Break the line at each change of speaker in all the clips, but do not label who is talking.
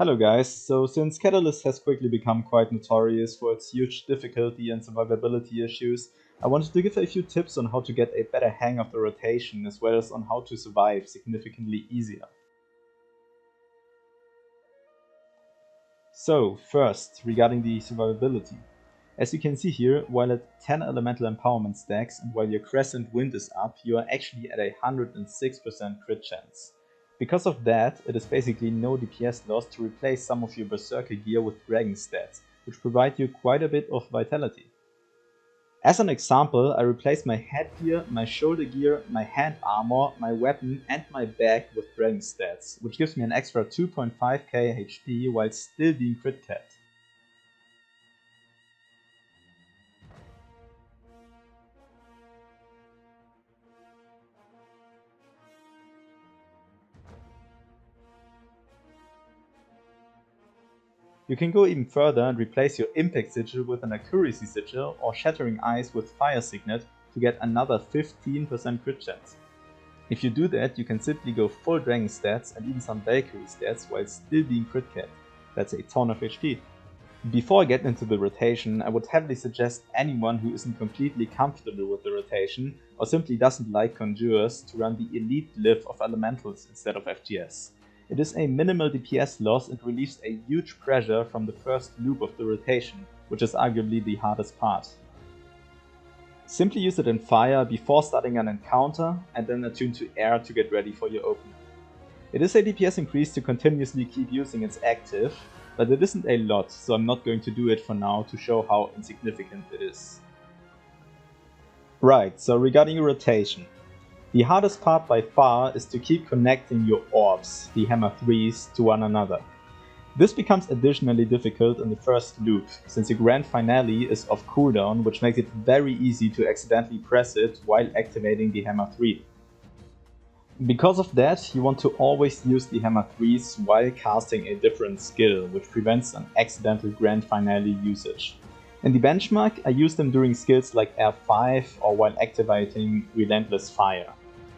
Hello guys, so since Catalyst has quickly become quite notorious for its huge difficulty and survivability issues, I wanted to give a few tips on how to get a better hang of the rotation as well as on how to survive significantly easier. So first, regarding the survivability. As you can see here, while at 10 elemental empowerment stacks and while your crescent wind is up, you are actually at a 106% crit chance. Because of that, it is basically no DPS loss to replace some of your berserker gear with dragon stats, which provide you quite a bit of vitality. As an example, I replaced my headgear, my shoulder gear, my hand armor, my weapon and my bag with dragon stats, which gives me an extra 2.5k HP while still being crit capped. You can go even further and replace your impact sigil with an accuracy sigil or shattering eyes with fire signet to get another 15% crit chance. If you do that, you can simply go full dragon stats and even some Valkyrie stats while still being crit capped. That's a ton of HP. Before I get into the rotation, I would heavily suggest anyone who isn't completely comfortable with the rotation or simply doesn't like conjurers to run the elite live of elementals instead of FGS. It is a minimal DPS loss and relieves a huge pressure from the first loop of the rotation, which is arguably the hardest part. Simply use it in fire before starting an encounter and then attune to air to get ready for your open. It is a DPS increase to continuously keep using its active, but it isn't a lot, so I'm not going to do it for now to show how insignificant it is. Right, so regarding your rotation. The hardest part by far is to keep connecting your orbs, the hammer 3s, to one another. This becomes additionally difficult in the first loop, since your grand finale is off cooldown, which makes it very easy to accidentally press it while activating the hammer 3. Because of that, you want to always use the hammer 3s while casting a different skill, which prevents an accidental grand finale usage. In the benchmark, I use them during skills like R5 or while activating Relentless Fire.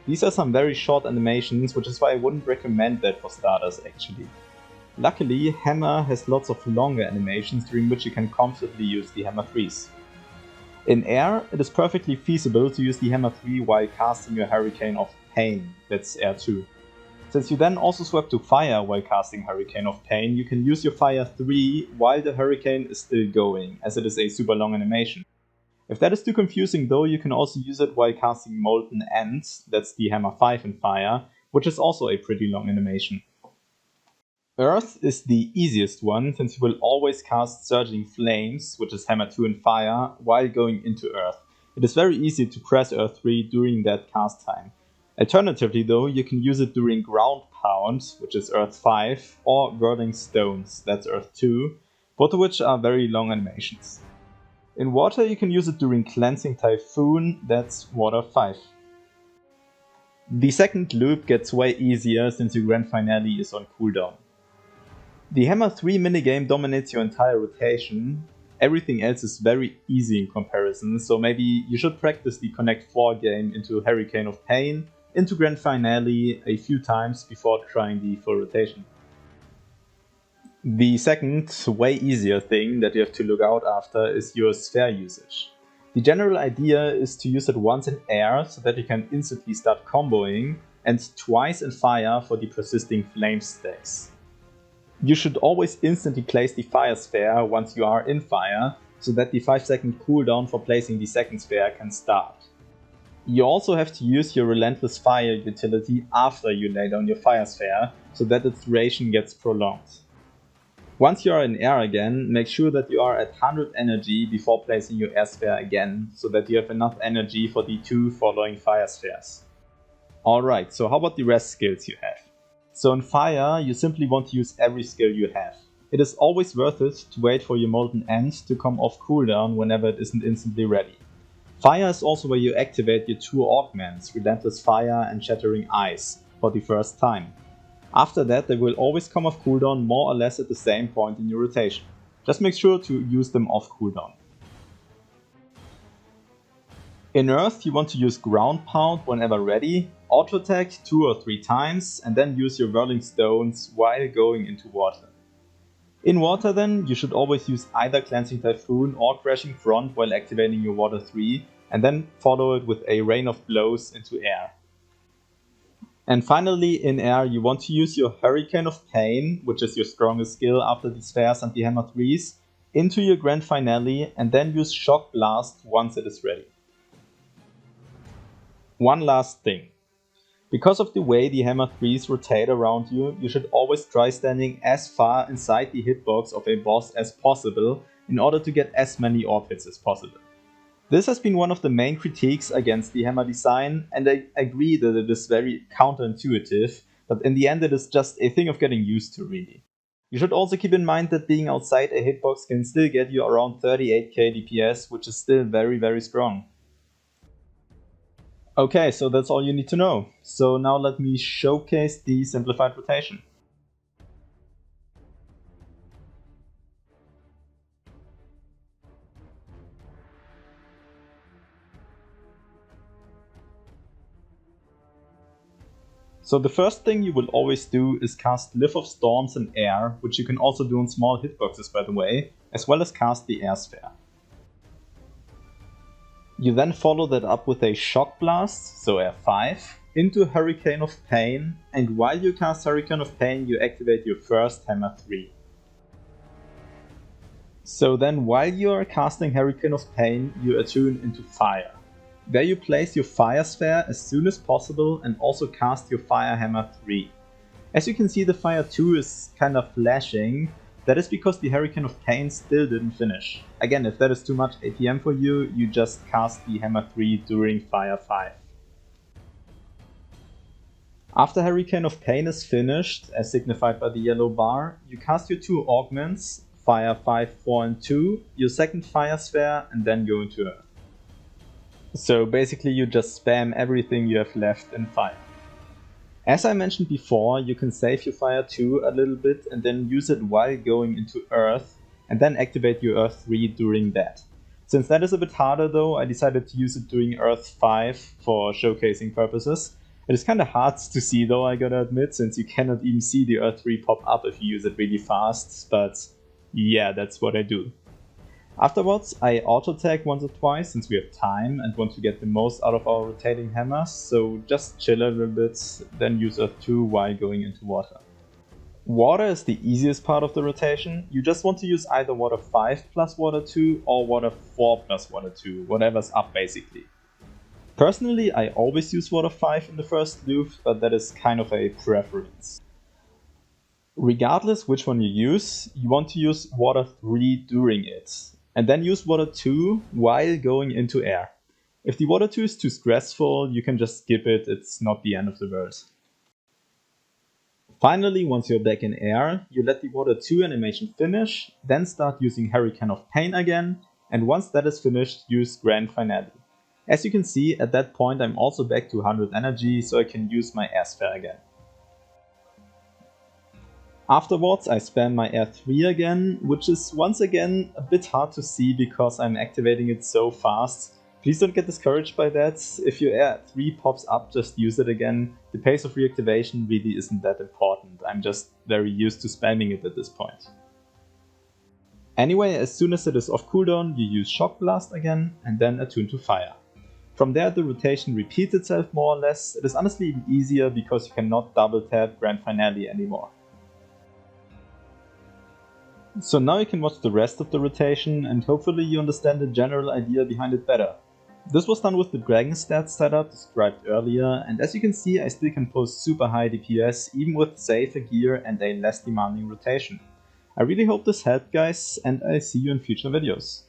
These are some very short animations, which is why I wouldn't recommend that for starters actually. Luckily, Hammer has lots of longer animations during which you can comfortably use the Hammer 3s. In air, it is perfectly feasible to use the Hammer 3 while casting your Hurricane of Pain, that's R2. Since you then also swap to Fire while casting Hurricane of Pain, you can use your Fire 3 while the Hurricane is still going, as it is a super long animation. If that is too confusing though, you can also use it while casting Molten End, that's the Hammer 5 in Fire, which is also a pretty long animation. Earth is the easiest one, since you will always cast Surging Flames, which is Hammer 2 in Fire, while going into Earth. It is very easy to press Earth 3 during that cast time. Alternatively though, you can use it during Ground Pound, which is Earth 5, or Whirling Stones, that's Earth 2, both of which are very long animations. In water you can use it during Cleansing Typhoon, that's Water 5. The second loop gets way easier since your grand finale is on cooldown. The Hammer 3 minigame dominates your entire rotation. Everything else is very easy in comparison, so maybe you should practice the Connect 4 game into Hurricane of Pain, into Grand Finale a few times before trying the full rotation. The second, way easier thing that you have to look out after is your sphere usage. The general idea is to use it once in air so that you can instantly start comboing, and twice in fire for the persisting flame stacks. You should always instantly place the fire sphere once you are in fire, so that the 5-second cooldown for placing the second sphere can start. You also have to use your Relentless Fire utility after you lay down your fire sphere, so that its duration gets prolonged. Once you are in air again, make sure that you are at 100 energy before placing your air sphere again, so that you have enough energy for the 2 following fire spheres. Alright, so how about the rest skills you have? So in fire, you simply want to use every skill you have. It is always worth it to wait for your Molten End to come off cooldown whenever it isn't instantly ready. Fire is also where you activate your 2 augments, Relentless Fire and Shattering Ice, for the first time. After that, they will always come off cooldown more or less at the same point in your rotation. Just make sure to use them off cooldown. In Earth, you want to use Ground Pound whenever ready, auto attack 2 or 3 times, and then use your Whirling Stones while going into water. In water then, you should always use either Cleansing Typhoon or Crashing Front while activating your Water 3, and then follow it with a Rain of Blows into air. And finally, in air, you want to use your Hurricane of Pain, which is your strongest skill after the Spheres and the Hammer 3s, into your Grand Finale, and then use Shock Blast once it is ready. One last thing. Because of the way the Hammer 3s rotate around you, you should always try standing as far inside the hitbox of a boss as possible in order to get as many orb hits as possible. This has been one of the main critiques against the Hammer design, and I agree that it is very counterintuitive, but in the end it is just a thing of getting used to really. You should also keep in mind that being outside a hitbox can still get you around 38k DPS, which is still very strong. Okay, so that's all you need to know. So now let me showcase the simplified rotation. So the first thing you will always do is cast Lift of Storms in air, which you can also do on small hitboxes by the way, as well as cast the Air Sphere. You then follow that up with a Shock Blast, so Air5, into Hurricane of Pain, and while you cast Hurricane of Pain you activate your first Hammer 3. So then while you are casting Hurricane of Pain you attune into Fire. There you place your Fire Sphere as soon as possible and also cast your Fire Hammer 3. As you can see, the Fire 2 is kind of flashing. That is because the Hurricane of Pain still didn't finish. Again, if that is too much APM for you, you just cast the Hammer 3 during Fire 5. After Hurricane of Pain is finished, as signified by the yellow bar, you cast your two augments, Fire 5, 4 and 2, your second Fire Sphere, and then go into Earth. So basically you just spam everything you have left in Fire. As I mentioned before, you can save your Fire 2 a little bit and then use it while going into Earth, and then activate your Earth 3 during that. Since that is a bit harder though, I decided to use it during Earth 5 for showcasing purposes. It is kinda hard to see though, I gotta admit, since you cannot even see the Earth 3 pop up if you use it really fast, but yeah, that's what I do. Afterwards, I auto-tag once or twice since we have time and want to get the most out of our rotating hammers, so just chill a little bit, then use Earth 2 while going into water. Water is the easiest part of the rotation. You just want to use either Water 5 plus Water 2 or Water 4 plus Water 2, whatever's up basically. Personally, I always use Water 5 in the first loop, but that is kind of a preference. Regardless which one you use, you want to use Water 3 during it, and then use Water 2 while going into air. If the Water 2 is too stressful, you can just skip it, it's not the end of the world. Finally, once you're back in air, you let the Water 2 animation finish, then start using Hurricane of Pain again, and once that is finished, use Grand Finale. As you can see, at that point I'm also back to 100 energy, so I can use my Air Sphere again. Afterwards I spam my Air 3 again, which is once again a bit hard to see because I'm activating it so fast. Please don't get discouraged by that. If your Air 3 pops up, just use it again. The pace of reactivation really isn't that important. I'm just very used to spamming it at this point. Anyway, as soon as it is off cooldown, you use Shock Blast again and then attune to Fire. From there the rotation repeats itself more or less. It is honestly even easier because you cannot double tap Grand Finale anymore. So now you can watch the rest of the rotation and hopefully you understand the general idea behind it better. This was done with the Dragon Stats setup described earlier, and as you can see I still can post super high DPS even with safer gear and a less demanding rotation. I really hope this helped guys, and I see you in future videos.